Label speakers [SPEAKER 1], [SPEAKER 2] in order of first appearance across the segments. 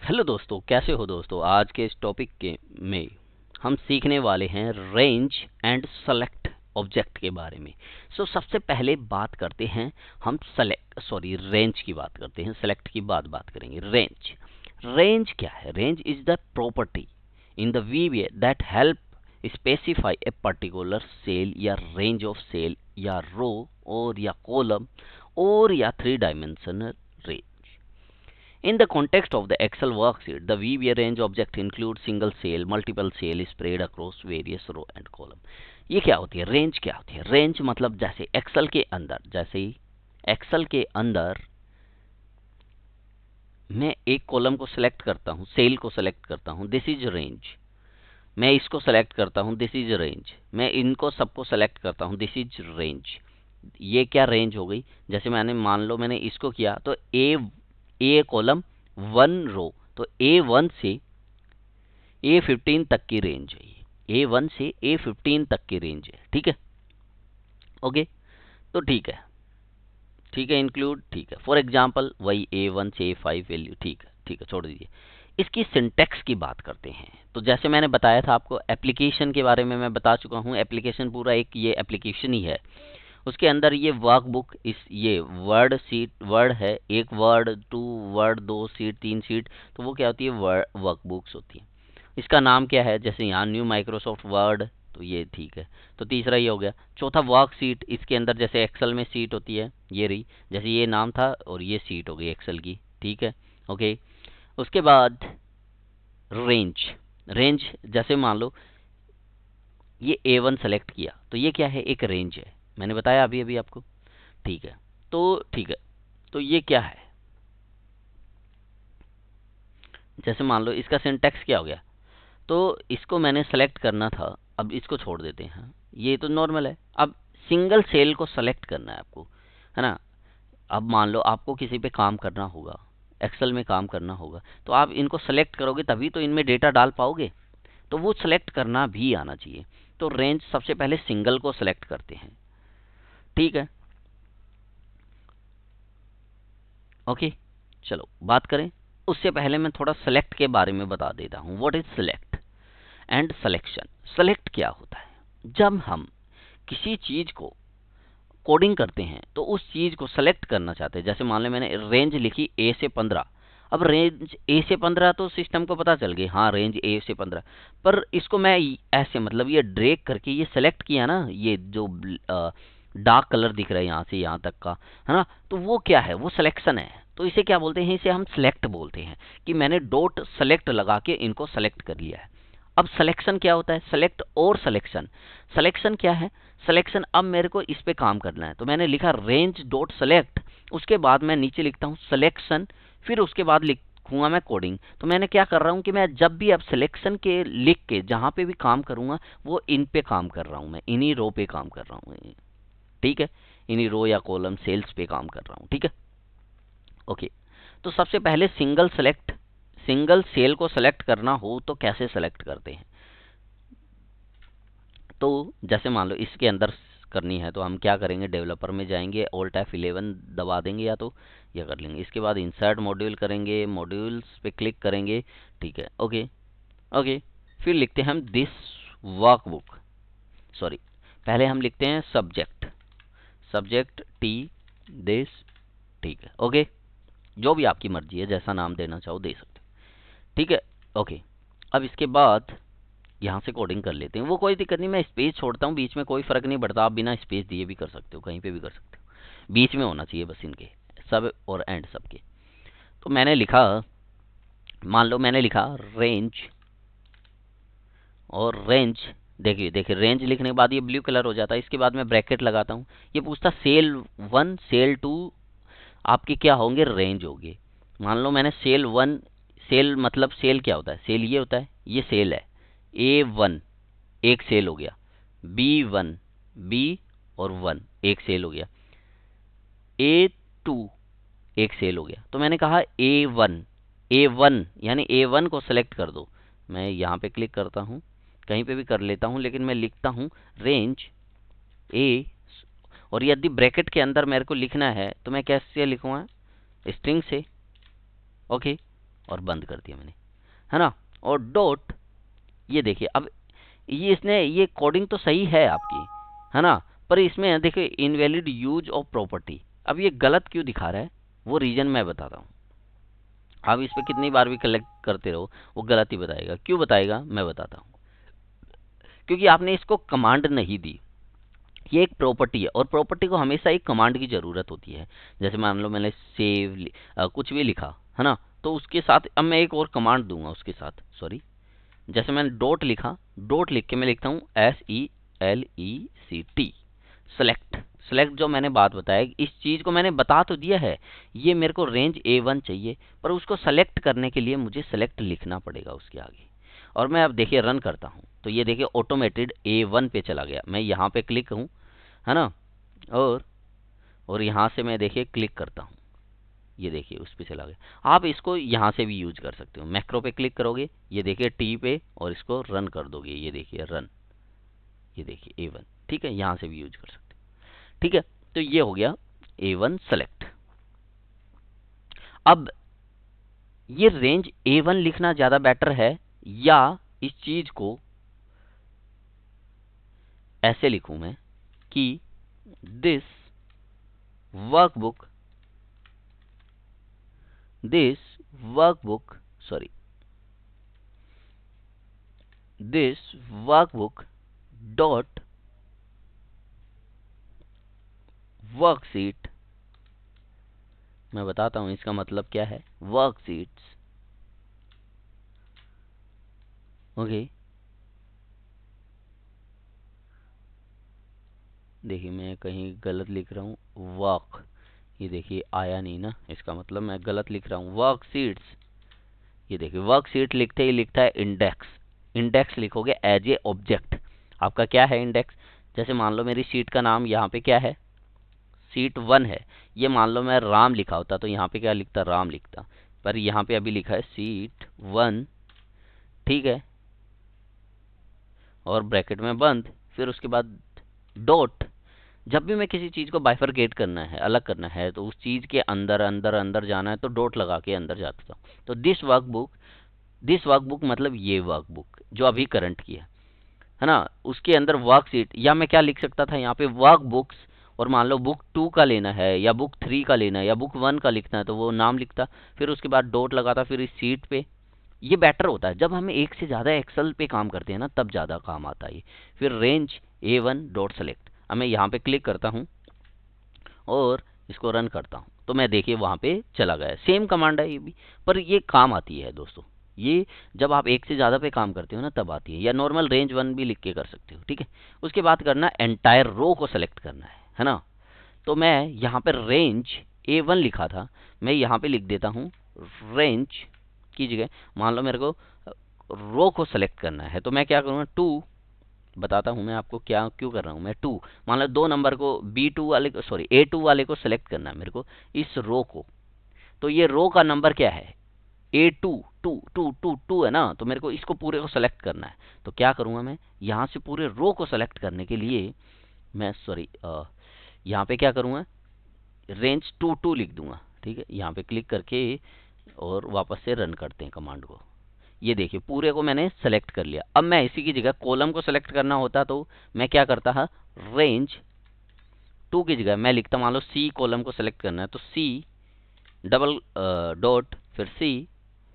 [SPEAKER 1] Hello दोस्तों, कैसे हो दोस्तों। आज के इस टॉपिक के में हम सीखने वाले हैं रेंज एंड सेलेक्ट ऑब्जेक्ट के बारे में। सबसे पहले बात करते हैं हम रेंज की बात करते हैं, सेलेक्ट की बात करेंगे। रेंज क्या है? Range is the property in the VVA that help specify a particular cell या रेंज ऑफ सेल या रो और या कॉलम और या 3 dimensional range. In the context of the Excel worksheet, the VBA range object includes single cell, multiple cell spread across various row and column. ये क्या होती है? रेंज क्या होती है? रेंज मतलब जैसे एक्सेल के अंदर मैं एक कॉलम को सिलेक्ट करता हूँ, सेल को सिलेक्ट करता हूँ, दिस इज रेंज। मैं इसको सेलेक्ट करता हूँ, दिस इज रेंज। मैं इनको सबको सेलेक्ट करता हूँ, दिस इज रेंज। ये क्या रेंज हो गई? जैसे मान लो मैंने इसको किया तो ए कॉलम 1 रो, तो A1 से A15 तक की रेंज है। A1 से A15 तक की रेंज है, ठीक है। ओके, तो ठीक है इंक्लूड, ठीक है। फॉर एग्जांपल वही A1 से A5 वैल्यू, ठीक है, छोड़ दीजिए। इसकी सिंटैक्स की बात करते हैं। तो जैसे मैंने बताया था आपको, एप्लीकेशन के बारे में मैं बता चुका हूँ। एप्लीकेशन पूरा एक ये एप्लीकेशन ही है। उसके अंदर ये वर्कबुक, ये वर्ड है, एक वर्ड, 2 वर्ड, 2 सीट, 3 सीट, तो वो क्या होती है? वर्कबुक्स होती है। इसका नाम क्या है? जैसे यहाँ न्यू माइक्रोसॉफ्ट वर्ड, तो ये ठीक है। तो तीसरा ये हो गया। चौथा वर्क सीट, इसके अंदर जैसे एक्सेल में सीट होती है, ये रही, जैसे ये नाम था और ये सीट हो गई एक्सेल की, ठीक है। ओके, उसके बाद रेंज जैसे मान लो ये A1 सेलेक्ट किया, तो ये क्या है? एक रेंज है। मैंने बताया अभी अभी आपको, ठीक है। तो ये क्या है? जैसे मान लो इसका सिंटैक्स क्या हो गया? तो इसको मैंने सेलेक्ट करना था, अब इसको छोड़ देते हैं, ये तो नॉर्मल है। अब सिंगल सेल को सेलेक्ट करना है आपको, है ना। अब मान लो आपको किसी पे काम करना होगा, एक्सेल में काम करना होगा, तो आप इनको सेलेक्ट करोगे तभी तो इनमें डेटा डाल पाओगे। तो वो सेलेक्ट करना भी आना चाहिए। तो रेंज सबसे पहले सिंगल को सेलेक्ट करते हैं, ठीक है। ओके, चलो बात करें। उससे पहले मैं थोड़ा सेलेक्ट के बारे में बता देता हूँ। What is select and selection? Select क्या होता है? जब हम किसी चीज को कोडिंग करते हैं तो उस चीज को सेलेक्ट करना चाहते हैं। जैसे मान लें मैंने रेंज लिखी A से 15। अब रेंज A से 15 तो सिस्टम को पता चल गई, हाँ रेंज A से 15, पर इसको मैं ऐसे मतलब ये ड्रैग करके ये सेलेक्ट किया ना, ये जो डार्क कलर दिख रहा है यहाँ से यहाँ तक का, है ना, तो वो क्या है? वो सिलेक्शन है। तो इसे क्या बोलते हैं? इसे हम सेलेक्ट बोलते हैं, कि मैंने डॉट सेलेक्ट लगा के इनको सेलेक्ट कर लिया है। अब सिलेक्शन क्या होता है? सेलेक्ट और सिलेक्शन। सिलेक्शन क्या है? सिलेक्शन, अब मेरे को इस पे काम करना है, तो मैंने लिखा रेंज डॉट सेलेक्ट, उसके बाद मैं नीचे लिखता हूँ सिलेक्शन, फिर उसके बाद लिखूंगा मैं कोडिंग। तो मैंने क्या कर रहा हूँ कि मैं जब भी अब सिलेक्शन के लिख के जहां पे भी काम करूंगा, वो इन पे काम कर रहा हूं, मैं इन्हीं रो पे काम कर रहा हूँ, ठीक है। इन्हीं रो या कॉलम सेल्स पे काम कर रहा हूँ, ठीक है। ओके, तो सबसे पहले सिंगल सेल को सेलेक्ट करना हो तो कैसे सेलेक्ट करते हैं? तो जैसे मान लो इसके अंदर करनी है, तो हम क्या करेंगे? डेवलपर में जाएंगे, ऑल्ट F11 दबा देंगे या तो यह कर लेंगे। इसके बाद इंसर्ट मॉड्यूल करेंगे, मॉड्यूल्स पे क्लिक करेंगे, ठीक है। ओके, फिर लिखते हैं हम दिस वर्कबुक, सॉरी, पहले हम लिखते हैं सब्जेक्ट टी दिस, ठीक है। ओके, जो भी आपकी मर्जी है, जैसा नाम देना चाहो दे सकते हो, ठीक है। ओके, अब इसके बाद यहाँ से कोडिंग कर लेते हैं। वो कोई दिक्कत नहीं, मैं स्पेस छोड़ता हूँ, बीच में कोई फर्क नहीं पड़ता। आप बिना स्पेस दिए भी कर सकते हो, कहीं पे भी कर सकते हो, बीच में होना चाहिए बस इनके, सब और एंड सबके। तो मैंने लिखा, मान लो मैंने लिखा रेंज, और रेंज, देखिए रेंज लिखने के बाद ये ब्लू कलर हो जाता है। इसके बाद मैं ब्रैकेट लगाता हूँ, ये पूछता सेल 1 सेल 2 आपके क्या होंगे? रेंज होगी। मान लो मैंने सेल 1, सेल मतलब सेल क्या होता है? सेल ये होता है, ये सेल है। A1 एक सेल हो गया, B1 B और 1 एक सेल हो गया, A2 एक सेल हो गया। तो मैंने कहा A1 यानी A1 को सेलेक्ट कर दो। मैं यहाँ पे क्लिक करता हूँ, कहीं पे भी कर लेता हूँ, लेकिन मैं लिखता हूँ रेंज A, और यदि ब्रैकेट के अंदर मेरे को लिखना है तो मैं कैसे लिखूँगा? स्ट्रिंग से। ओके, और बंद कर दिया मैंने, है ना। और डॉट, ये देखिए अब ये इसने ये कोडिंग तो सही है आपकी, है ना, पर इसमें देखिए इनवैलिड यूज ऑफ प्रॉपर्टी। अब ये गलत क्यों दिखा रहा है, वो रीजन मैं बताता हूँ। आप इस पे कितनी बार भी कलेक्ट करते रहो वो गलत ही बताएगा। क्यों बताएगा मैं बताता हूँ। क्योंकि आपने इसको कमांड नहीं दी, ये एक प्रॉपर्टी है और प्रॉपर्टी को हमेशा एक कमांड की ज़रूरत होती है। जैसे मान लो मैंने सेव कुछ भी लिखा, है ना, तो उसके साथ अब मैं एक और कमांड दूंगा उसके साथ, सॉरी, जैसे मैंने डॉट लिखा, डॉट लिख के मैं लिखता हूँ SELECT, सेलेक्ट। सेलेक्ट जो मैंने बात बताया, इस चीज़ को मैंने बता तो दिया है, ये मेरे को रेंज A1 चाहिए, पर उसको सेलेक्ट करने के लिए मुझे सेलेक्ट लिखना पड़ेगा उसके आगे। और मैं अब देखिए रन करता हूँ तो ये देखिए ऑटोमेटेड A1 पे चला गया। मैं यहाँ पे क्लिक हूँ, है ना, और यहाँ से मैं देखिए क्लिक करता हूँ, ये देखिए उस पे चला गया। आप इसको यहाँ से भी यूज कर सकते हो। मैक्रो पे क्लिक करोगे, ये देखिए टी पे, और इसको रन कर दोगे, ये देखिए रन, ये देखिए A1, ठीक है, यहाँ से भी यूज कर सकते हो, ठीक है। तो ये हो गया A1 सेलेक्ट। अब ये रेंज A1 लिखना ज़्यादा बेटर है या इस चीज़ को ऐसे लिखूं मैं कि this workbook, sorry, this workbook dot worksheet. मैं बताता हूं इसका मतलब क्या है, वर्कशीट्स, ओके। देखिए मैं कहीं गलत लिख रहा हूँ, वर्क, ये देखिए आया नहीं ना, इसका मतलब मैं गलत लिख रहा हूँ, वर्कशीट्स। ये देखिए वर्कशीट लिखते ही लिखता है इंडेक्स। इंडेक्स लिखोगे एज ए ऑब्जेक्ट। आपका क्या है इंडेक्स, जैसे मान लो मेरी शीट का नाम यहाँ पे क्या है, सीट 1 है। ये मान लो मैं राम लिखा होता तो यहाँ पे क्या लिखता, राम लिखता, पर यहाँ पे अभी लिखा है सीट 1, ठीक है, और ब्रैकेट में बंद, फिर उसके बाद डॉट। जब भी मैं किसी चीज़ को बाइफरकेट करना है, अलग करना है, तो उस चीज़ के अंदर अंदर अंदर जाना है तो डॉट लगा के अंदर जाता था। तो दिस वर्कबुक मतलब ये वर्कबुक जो अभी करंट की है ना, उसके अंदर वर्कशीट, या मैं क्या लिख सकता था यहाँ पे वर्क बुक्स, और मान लो बुक 2 का लेना है या बुक 3 का लेना है या बुक 1 का लिखना है तो वो नाम लिखता, फिर उसके बाद डॉट लगाता, फिर इस सीट पे। ये बेटर होता है जब हमें एक से ज़्यादा एक्सेल पे काम करते हैं ना, तब ज़्यादा काम आता है ये। फिर रेंज A1 डॉट सेलेक्ट, अब मैं यहाँ पे क्लिक करता हूँ और इसको रन करता हूँ तो मैं देखिए वहाँ पे चला गया। सेम कमांड है ये भी, पर ये काम आती है दोस्तों, ये जब आप एक से ज़्यादा पे काम करते हो ना तब आती है। या नॉर्मल रेंज 1 भी लिख के कर सकते हो, ठीक है। उसके बाद करना एंटायर रो को सेलेक्ट करना है ना। तो मैं यहाँ पर रेंज A1 लिखा था, मैं यहाँ पे लिख देता हूँ रेंज की जगह, मान लो मेरे को रो को सेलेक्ट करना है तो मैं क्या करूँगा, 2, बताता हूँ मैं आपको क्या क्यों कर रहा हूँ मैं, 2, मान लो 2 नंबर को B2 वाले को, सॉरी A2 वाले को सेलेक्ट करना है मेरे को, इस रो को। तो ये रो का नंबर क्या है, A2, 2 है ना, तो मेरे को इसको पूरे को सेलेक्ट करना है। तो क्या करूँगा मैं, यहाँ से पूरे रो को सेलेक्ट करने के लिए मैं, सॉरी, यहाँ पे क्या करूँगा, रेंज 2 लिख दूंगा, ठीक है। यहाँ पे क्लिक करके और वापस से रन करते हैं कमांड को। ये देखिए पूरे को मैंने सेलेक्ट कर लिया। अब मैं इसी की जगह कॉलम को सेलेक्ट करना होता तो मैं क्या करता है, रेंज 2 की जगह मैं लिखता, मान लो C कॉलम को सेलेक्ट करना है तो C डबल डॉट फिर C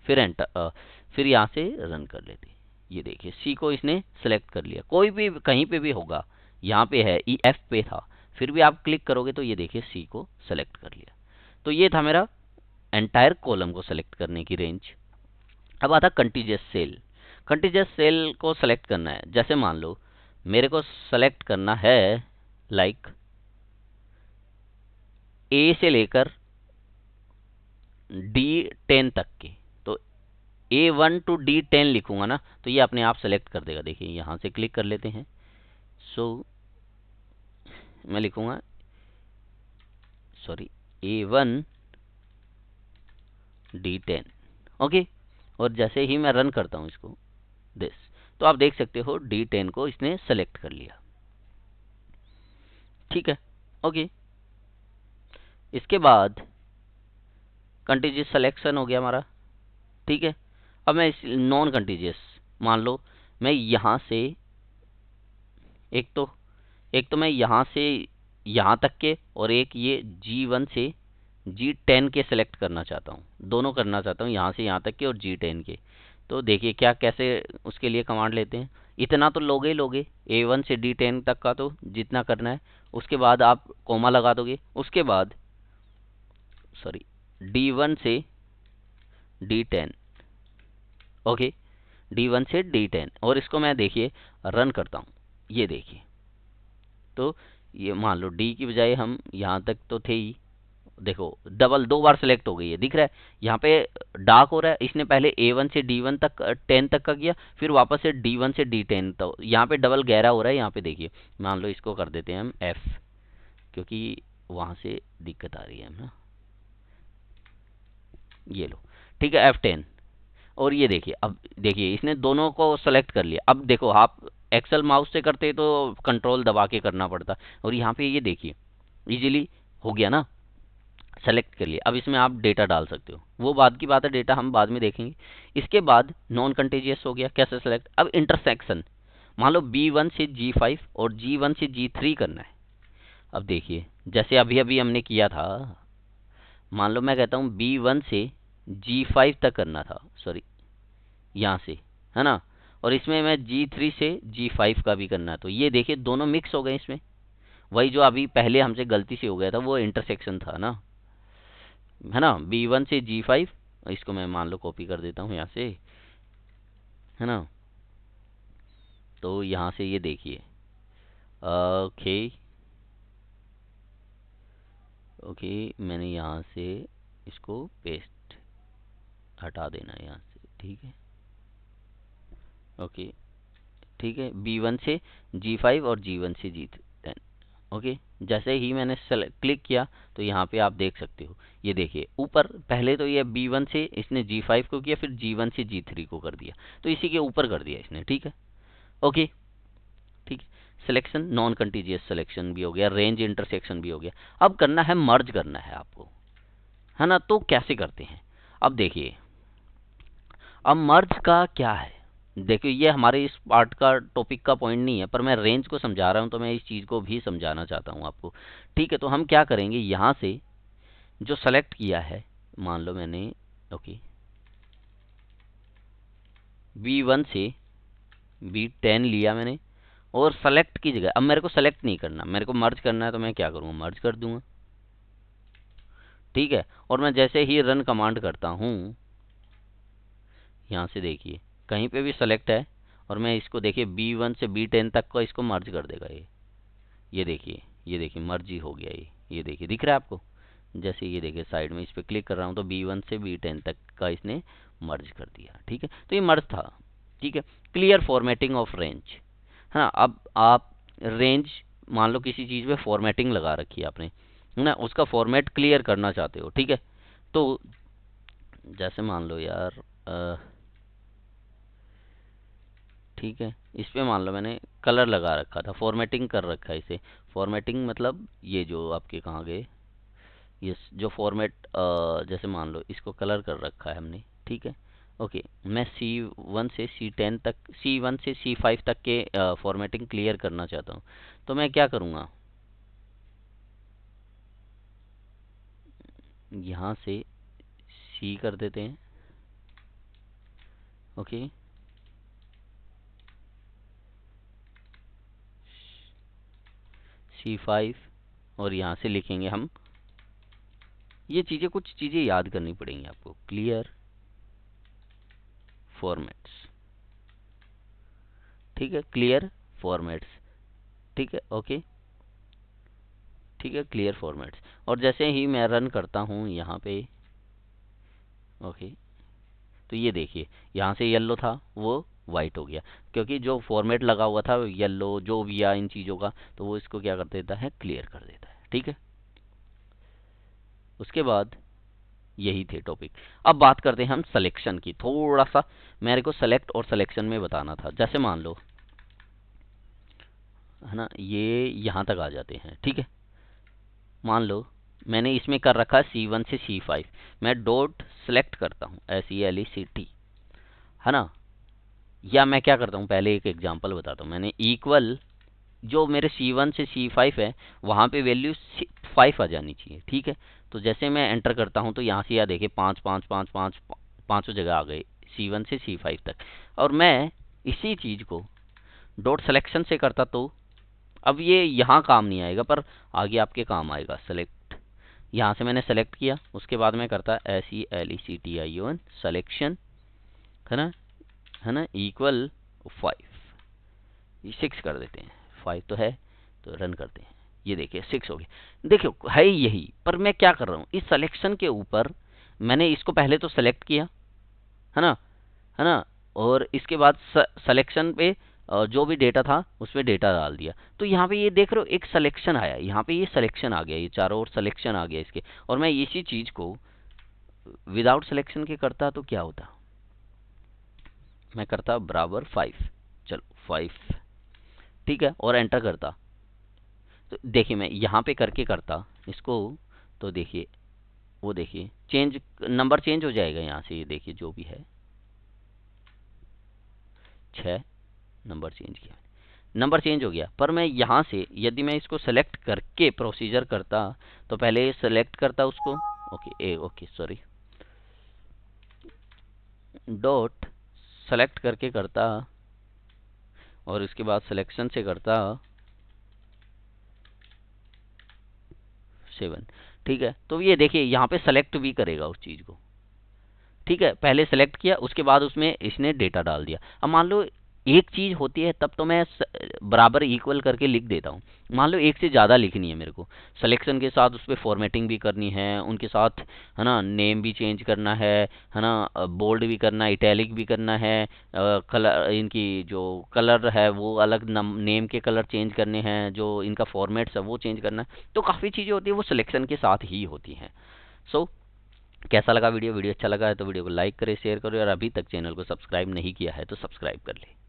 [SPEAKER 1] फिर एंटर, फिर यहाँ से रन कर लेते। ये देखिए C को इसने सेलेक्ट कर लिया, कोई भी कहीं पे भी होगा, यहाँ पे है EF पे था, फिर भी आप क्लिक करोगे तो ये देखिए C को सेलेक्ट कर लिया। तो ये था मेरा एंटायर कॉलम को सेलेक्ट करने की रेंज। अब आता कंटीजियस सेल। कंटीजियस सेल को सेलेक्ट करना है, जैसे मान लो मेरे को सेलेक्ट करना है लाइक A से लेकर D10 तक के, तो A1 to D10 लिखूंगा ना तो ये अपने आप सेलेक्ट कर देगा। देखिए यहाँ से क्लिक कर लेते हैं, सो मैं लिखूंगा, सॉरी, A1 D10, ओके। और जैसे ही मैं रन करता हूँ इसको, दिस, तो आप देख सकते हो D10 को इसने सेलेक्ट कर लिया, ठीक है, ओके। इसके बाद कंटीजियस सिलेक्शन हो गया हमारा, ठीक है। अब मैं इस नॉन कंटीजियस, मान लो मैं यहाँ से एक तो मैं यहाँ से यहाँ तक के और एक ये G1 से G10 के सिलेक्ट करना चाहता हूँ, दोनों करना चाहता हूँ, यहाँ से यहाँ तक के और G10 के। तो देखिए क्या कैसे उसके लिए कमांड लेते हैं। इतना तो लोगे ही लोगे, A1 से D10 तक का तो जितना करना है, उसके बाद आप कोमा लगा दोगे, उसके बाद सॉरी D1 से D10, ओके, D1 से D10, और इसको मैं देखिए रन करता हूँ। ये देखिए, तो ये मान लो डी की बजाय हम यहाँ तक तो थे ही, देखो डबल 2 बार सेलेक्ट हो गई है, दिख रहा है यहाँ पे डार्क हो रहा है। इसने पहले A1 से D1 तक 10 तक का किया, फिर वापस से D1 से D10, तो यहाँ पे डबल गहरा हो रहा है। यहाँ पे देखिए, मान लो इसको कर देते हैं हम F, क्योंकि वहाँ से दिक्कत आ रही है ना। ये लो, ठीक है, F10। और ये देखिए, अब देखिए इसने दोनों को सेलेक्ट कर लिया। अब देखो आप एक्सेल माउस से करते तो कंट्रोल दबा के करना पड़ता, और यहाँ पे ये देखिए इजीली हो गया ना, सेलेक्ट कर लिया। अब इसमें आप डेटा डाल सकते हो, वो बाद की बात है, डेटा हम बाद में देखेंगे। इसके बाद नॉन कंटेजियस हो गया, कैसे सेलेक्ट। अब इंटरसेक्शन, मान लो B1 से G5 और G1 से G3 करना है। अब देखिए जैसे अभी अभी हमने किया था, मान लो मैं कहता हूँ B1 से G5 तक करना था, सॉरी यहाँ से, है ना, और इसमें मैं G3 से G5 का भी करना है। तो ये देखिए दोनों मिक्स हो गए इसमें, वही जो अभी पहले हमसे गलती से हो गया था, वो इंटरसेक्शन था ना, है ना। B1 से G5, इसको मैं मान लो कॉपी कर देता हूँ यहाँ से, है ना। तो यहाँ से ये देखिए, ओके ओके, मैंने यहाँ से इसको पेस्ट हटा देना है यहाँ से, ठीक है, ओके, ठीक है। B1 से G5 और G1 से G10, ओके। जैसे ही मैंने क्लिक किया तो यहाँ पे आप देख सकते हो, ये देखिए ऊपर पहले तो ये B1 से इसने G5 को किया, फिर G1 से G3 को कर दिया, तो इसी के ऊपर कर दिया इसने, ठीक है, ओके, ठीक है। सिलेक्शन नॉन कंटीजियस सिलेक्शन भी हो गया, रेंज इंटरसेक्शन भी हो गया। अब करना है मर्ज करना है आपको, है ना। तो कैसे करते हैं, अब देखिए, अब मर्ज का क्या है, देखिए ये हमारे इस पार्ट का टॉपिक का पॉइंट नहीं है, पर मैं रेंज को समझा रहा हूँ तो मैं इस चीज़ को भी समझाना चाहता हूँ आपको, ठीक है। तो हम क्या करेंगे, यहाँ से जो सेलेक्ट किया है, मान लो मैंने, ओके, B1 से B10 लिया मैंने, और सेलेक्ट की जगह, अब मेरे को सेलेक्ट नहीं करना, मेरे को मर्ज करना है, तो मैं क्या करूँगा, मर्ज कर दूंगा, ठीक है। और मैं जैसे ही रन कमांड करता हूँ, यहाँ से देखिए कहीं पे भी सेलेक्ट है, और मैं इसको देखिए B1 से B10 तक को इसको मर्ज कर देगा ये देखिए, ये देखिए मर्ज ही हो गया ये देखिए, दिख रहा है आपको। जैसे ये देखिए साइड में इस पर क्लिक कर रहा हूँ तो B1 से B10 तक का इसने मर्ज कर दिया, ठीक है। तो ये मर्ज था, ठीक है। क्लियर फॉर्मेटिंग ऑफ रेंज, है ना। अब आप रेंज, मान लो किसी चीज़ में फॉर्मेटिंग लगा रखी है आपने, है ना, उसका फॉर्मेट क्लियर करना चाहते हो, ठीक है। तो जैसे मान लो यार, ठीक है, इस पे मान लो मैंने कलर लगा रखा था, फॉर्मेटिंग कर रखा है इसे। फॉर्मेटिंग मतलब ये जो आपके कहाँ गए, ये जो फॉर्मेट, जैसे मान लो इसको कलर कर रखा है हमने, ठीक है, ओके। मैं C1 से C10 तक, C1 से C5 तक के फॉर्मेटिंग क्लियर करना चाहता हूँ, तो मैं क्या करूँगा, यहाँ से C कर देते हैं, ओके, C5, और यहाँ से लिखेंगे हम, ये चीज़ें कुछ चीज़ें याद करनी पड़ेंगी आपको, क्लियर फॉर्मेट्स, ठीक है, क्लियर फॉर्मेट्स, ठीक है, ओके, ठीक है, क्लियर फॉर्मेट्स। और जैसे ही मैं रन करता हूँ यहाँ पे, ओके, तो ये देखिए यहाँ से येलो था वो वाइट हो गया, क्योंकि जो फॉर्मेट लगा हुआ था येलो जो भी या इन चीज़ों का, तो वो इसको क्या कर देता है, क्लियर कर देता है, ठीक है। उसके बाद यही थे टॉपिक। अब बात करते हैं हम सिलेक्शन की, थोड़ा सा मेरे को सेलेक्ट और सिलेक्शन में बताना था। जैसे मान लो, है ना, ये यहाँ तक आ जाते हैं, ठीक है। मान लो मैंने इसमें कर रखा है C1 से C5, मैं डॉट सेलेक्ट करता हूँ SELECT, है ना। या मैं क्या करता हूँ, पहले एक एग्जांपल बताता हूँ। मैंने इक्वल जो मेरे C1 से C5 है वहाँ पे वैल्यू 5 आ जानी चाहिए, ठीक है। तो जैसे मैं एंटर करता हूँ तो यहाँ से यह देखिए 5 5 5 5 पाँचों जगह आ गए C1 से C5 तक। और मैं इसी चीज़ को डॉट सिलेक्शन से करता तो अब ये यहाँ काम नहीं आएगा पर आगे आपके काम आएगा। सेलेक्ट, यहाँ से मैंने सेलेक्ट किया, उसके बाद मैं करता SELECTION सिलेक्शन, है ना इक्वल 5, 6 कर देते हैं, 5 तो है तो रन करते हैं। ये देखिए 6 हो गया। देखियो है यही, पर मैं क्या कर रहा हूँ, इस सिलेक्शन के ऊपर मैंने इसको पहले तो सेलेक्ट किया, है ना, और इसके बाद सिलेक्शन पे जो भी डेटा था उसमें डेटा डाल दिया। तो यहाँ पे ये देख रहे हो एक सिलेक्शन आया, यहाँ पे ये सिलेक्शन आ गया, ये चारों ओर सिलेक्शन आ गया इसके। और मैं इसी चीज को विदाउट सिलेक्शन के करता तो क्या होता, मैं करता बराबर 5, चलो 5, ठीक है, और एंटर करता। तो देखिए मैं यहाँ पे करके करता इसको, तो देखिए वो देखिए चेंज, नंबर चेंज हो जाएगा यहाँ से। ये देखिए जो भी है 6 नंबर चेंज किया, नंबर चेंज हो गया। पर मैं यहाँ से यदि मैं इसको सेलेक्ट करके प्रोसीजर करता तो पहले सेलेक्ट करता उसको, ओके सॉरी, डॉट सेलेक्ट करके करता और इसके बाद सिलेक्शन से करता 7, ठीक है। तो ये देखिए यहाँ पे सेलेक्ट भी करेगा उस चीज़ को, ठीक है। पहले सेलेक्ट किया उसके बाद उसमें इसने डेटा डाल दिया। अब मान लो एक चीज़ होती है तब तो मैं बराबर इक्वल करके लिख देता हूँ। मान लो एक से ज़्यादा लिखनी है मेरे को, सिलेक्शन के साथ उस पर फॉर्मेटिंग भी करनी है, उनके साथ है ना नेम भी चेंज करना है ना, बोल्ड भी करना है, इटैलिक भी करना है, कलर इनकी जो कलर है वो अलग, नेम के कलर चेंज करने हैं, जो इनका फॉर्मेट्स है वो चेंज करना है। तो काफ़ी चीज़ें होती है वो सिलेक्शन के साथ ही होती हैं। सो कैसा लगा वीडियो अच्छा लगा है तो वीडियो को लाइक करें, शेयर करें, और अभी तक चैनल को सब्सक्राइब नहीं किया है तो सब्सक्राइब कर ले।